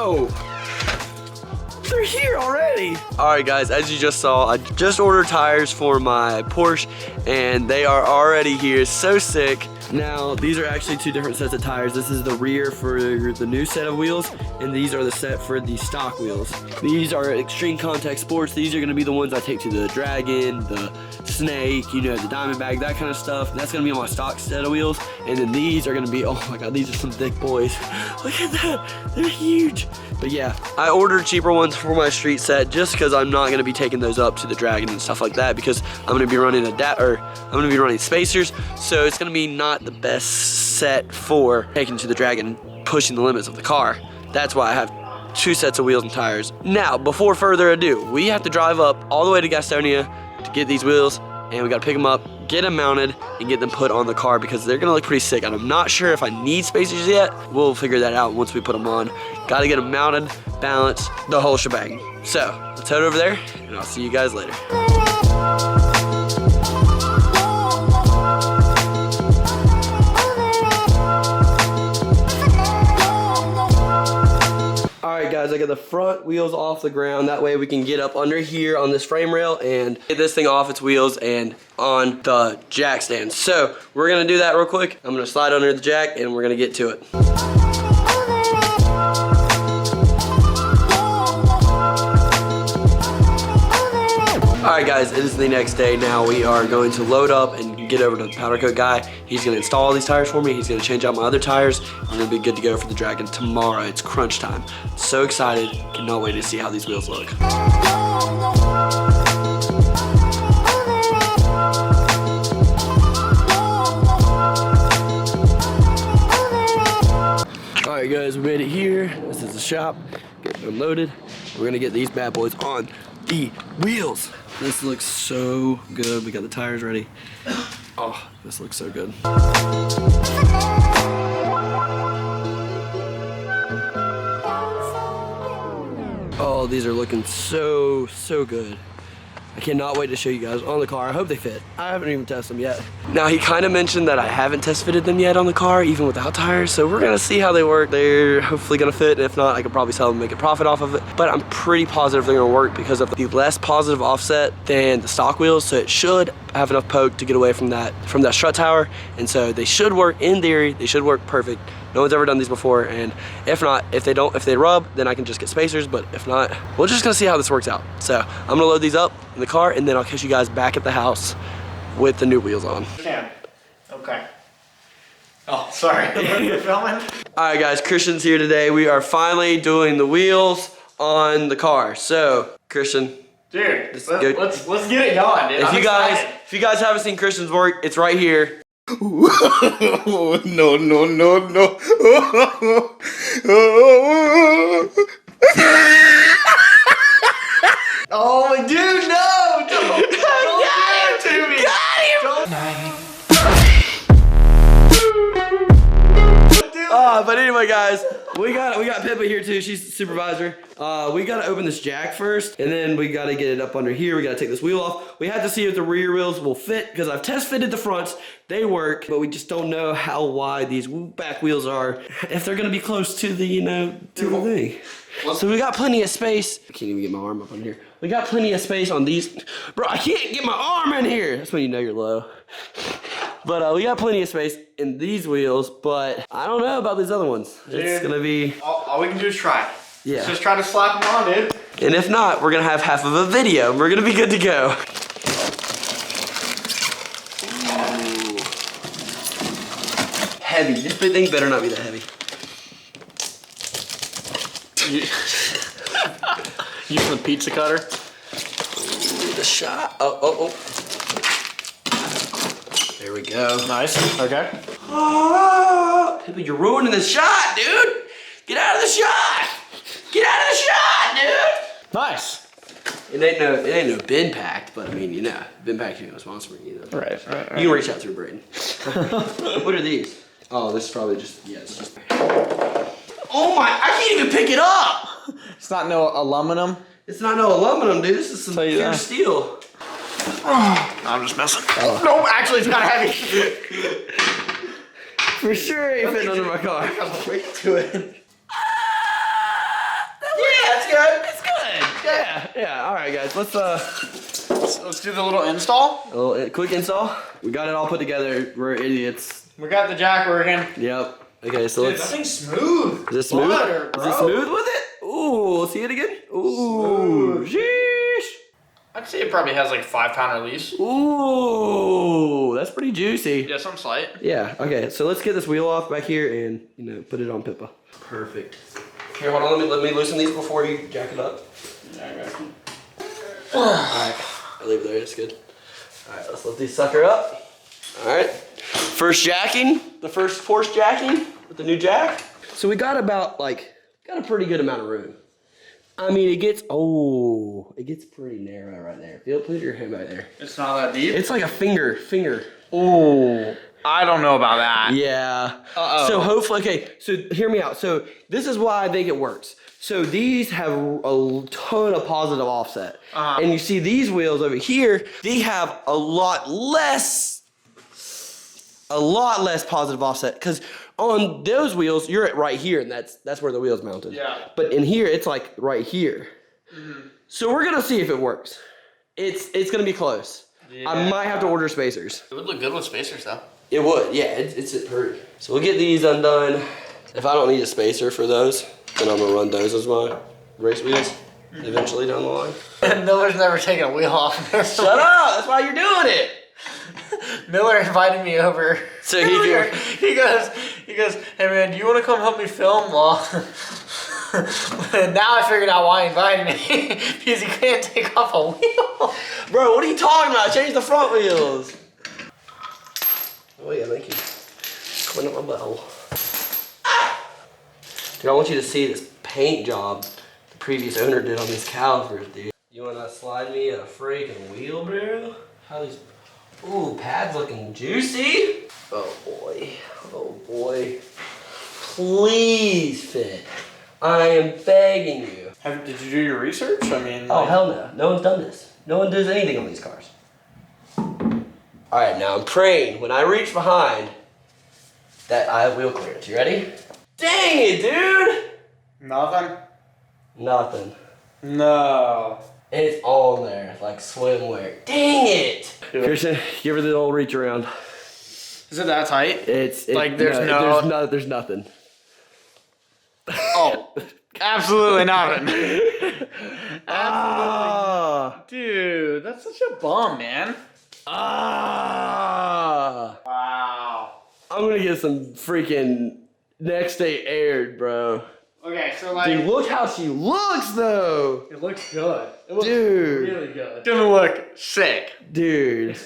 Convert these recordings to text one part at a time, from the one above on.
go. They're here already. All right, guys, as you just saw, I just ordered tires for my Porsche, and they are already here. So sick. Now, these are actually two different sets of tires. This is the rear for the new set of wheels, and these are the set for the stock wheels. These are Extreme Contact Sports. These are gonna be the ones I take to the Dragon, the Snake, you know, the Diamondback, that kind of stuff. That's gonna be on my stock set of wheels. And then these are gonna be, oh my God, these are some thick boys. Look at that, they're huge. But yeah, I ordered cheaper ones for my street set just because I'm not gonna be taking those up to the Dragon and stuff like that, because I'm gonna be running I'm gonna be running spacers, so it's gonna be not the best set for taking to the Dragon, pushing the limits of the car. That's why I have two sets of wheels and tires. Now, before further ado, we have to drive up all the way to Gastonia to get these wheels, and we gotta pick them up, get them mounted, and get them put on the car because they're gonna look pretty sick. And I'm not sure if I need spacers yet. We'll figure that out once we put them on. Gotta get them mounted, balanced, the whole shebang. So, let's head over there, and I'll see you guys later. Alright guys, I got the front wheels off the ground. That way we can get up under here on this frame rail and get this thing off its wheels and on the jack stand. So we're gonna do that real quick. I'm gonna slide under the jack and we're gonna get to it. Alright guys, it is the next day now. We are going to load up and get over to the powder coat guy. He's going to install all these tires for me. He's going to change out my other tires. I'm going to be good to go for the Dragon tomorrow. It's crunch time. So excited. Cannot wait to see how these wheels look. Alright guys, we made it here. This is the shop. Getting unloaded. We're going to get these bad boys on the wheels. This looks so good. We got the tires ready. Oh, this looks so good. Oh, these are looking so good. I cannot wait to show you guys on the car. I hope they fit. I haven't even tested them yet. Now, he kind of mentioned that I haven't test fitted them yet on the car, even without tires, so we're gonna see how they work. They're hopefully gonna fit, and if not, I could probably sell them and make a profit off of it. But I'm pretty positive they're gonna work because of the less positive offset than the stock wheels, so it should have enough poke to get away from that strut tower, and so they should work. In theory, they should work perfect. No one's ever done these before, and if not, if they rub, then I can just get spacers, but if not, we're just gonna see how this works out. So I'm gonna load these up in the car, and then I'll catch you guys back at the house with the new wheels on. Okay. Oh, sorry. You're filming? All right, guys, Christian's here today. We are finally doing the wheels on the car. So, Christian. Dude, let's get it going, dude. If you guys haven't seen Christian's work, it's right here. No. Oh, dude, no! Don't do it to me! But anyway, guys, we got Pippa here too. She's the supervisor. We gotta open this jack first, and then we gotta get it up under here. We gotta take this wheel off. We have to see if the rear wheels will fit, because I've test fitted the fronts. They work, but we just don't know how wide these back wheels are, if they're gonna be close to the, to the thing. So we got plenty of space. I can't even get my arm up on here. We got plenty of space on these. Bro, I can't get my arm in here. That's when you know you're low. But we got plenty of space in these wheels, but I don't know about these other ones. Dude, it's gonna be... All we can do is try. Yeah. Let's just try to slap them on, dude. And if not, we're gonna have half of a video. We're gonna be good to go. Ooh. Heavy. This big thing better not be that heavy. Using the pizza cutter. Ooh, the shot. Oh. There we go. Nice. Okay. Oh, Pippa, you're ruining the shot, dude. Get out of the shot. Get out of the shot, dude. Nice. It ain't no bin packed, but I mean, bin packed ain't no sponsor me either. Right. You can reach out through Braden. What are these? Oh, this is probably just, it's just. Oh my, I can't even pick it up. It's not no aluminum. It's not no aluminum, dude. This is some pure steel. Oh, I'm just messing. Oh. No, actually, it's not heavy. For sure, it ain't fitting under my car. I'm waiting to it. Yeah, all right, guys. Let's do the little install. a little quick install. We got it all put together. We're idiots. We got the jack working. Yep. Okay, so Dude, let's. that thing's smooth. Is it smooth? Butter, Is it smooth with it? Ooh, see it again? Ooh, sheesh. I'd say it probably has like 5 pound release. Ooh, that's pretty juicy. Yeah, some slight. Yeah. Okay, so let's get this wheel off back here and put it on Pippa. Perfect. Here, hold on. Let me loosen these before you jack it up. Yeah, I got you. All right, I'll leave it there. It's good. All right, let's lift this sucker up. All right. First jacking, the first Porsche jacking with the new jack. So we got about got a pretty good amount of room. I mean, it gets pretty narrow right there. Put your hand right there. It's not that deep? It's like a finger. Ooh, I don't know about that. Yeah. Uh-oh. So hopefully, okay, so hear me out. So this is why I think it works. So these have a ton of positive offset. And you see these wheels over here, they have a lot less positive offset, because on those wheels, you're at right here, and that's where the wheel's mounted. Yeah. But in here, it's like right here. So we're gonna see if it works. It's gonna be close. Yeah. I might have to order spacers. It would look good with spacers though. It would, yeah, it's pretty. So we'll get these undone. If I don't need a spacer for those, then I'm gonna run those as my race wheels eventually down the line. Miller's never taken a wheel off. Shut up, that's why you're doing it. Miller invited me over. So he goes, hey man, do you want to come help me film? Well, now I figured out why he invited me. Because he can't take off a wheel. Bro, what are you talking about? Change the front wheels. Oh yeah, thank you. Clean up my butthole. Dude, I want you to see this paint job the previous owner did on these calipers, dude. You wanna slide me a freaking wheel, bro? How these, ooh, pads looking juicy. Oh boy. Please fit. I am begging you. Did you do your research? I mean, oh hell no, no one's done this. No one does anything on these cars. All right, now I'm praying when I reach behind that I have wheel clearance. You ready? Dang it, dude! Nothing? Nothing. No. It's on there, like swimwear. Dang it! Christian, give her the old reach around. Is it that tight? It's like there's nothing. Oh, absolutely nothing. Ah, dude, that's such a bum, man. Ah. Wow. I'm gonna get some freaking next day aired, bro. Okay, so like, dude, look how she looks though. It looks good. It looks dude, really good. It's gonna look sick, dude.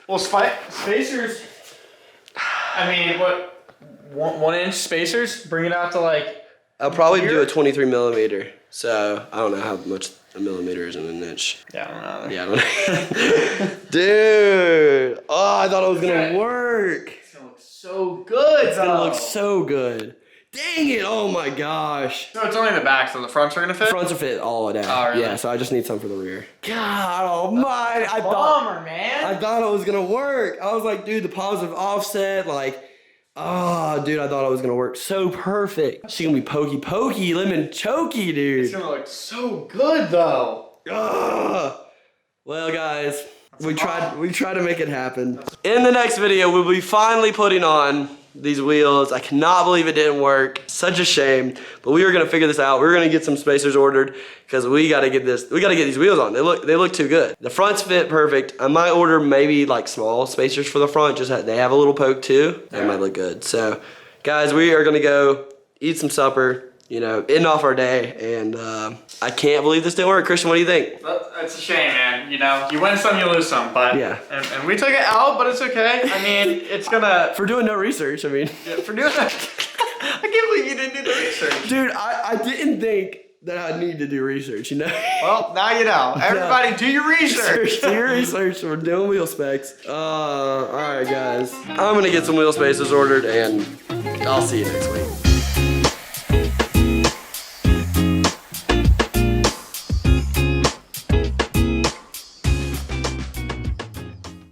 Well, spacers. I mean, what? 1 inch spacers? Bring it out to like. I'll probably do a 23 millimeter. So I don't know how much a millimeter is in an inch. Yeah, I don't know. Yeah, I don't know. Dude, oh, I thought it was gonna work. It's gonna look so good. It's gonna look so good. Dang it! Oh my gosh. So it's only the back, so the fronts are gonna fit. Fronts will fit all down. Oh, really? Yeah, so I just need some for the rear. God almighty! I thought it was gonna work. I was like, dude, the positive offset, like. Oh, dude, I thought it was gonna work so perfect. She gonna be pokey, lemon chokey, dude. It's gonna look so good, though. Well, guys, we tried to make it happen. In the next video, we'll be finally putting on these wheels. I cannot believe it didn't work. Such a shame, but we were gonna figure this out. We were gonna get some spacers ordered because we gotta get these wheels on. They look too good. The fronts fit perfect. I might order maybe like small spacers for the front, they have a little poke too. That might look good. So guys, we are gonna go eat some supper, end off our day, and I can't believe this didn't work. Christian, what do you think? It's a shame, man. You win some, you lose some, but yeah. And we took it out, but it's okay. I mean, it's gonna for doing no research. I mean, yeah, for doing that. I can't believe you didn't do the research, dude. I didn't think that I need to do research. Well, now you know. Everybody, do your research. Do your research. We're doing wheel specs. All right, guys. I'm gonna get some wheel spaces ordered, and I'll see you next week.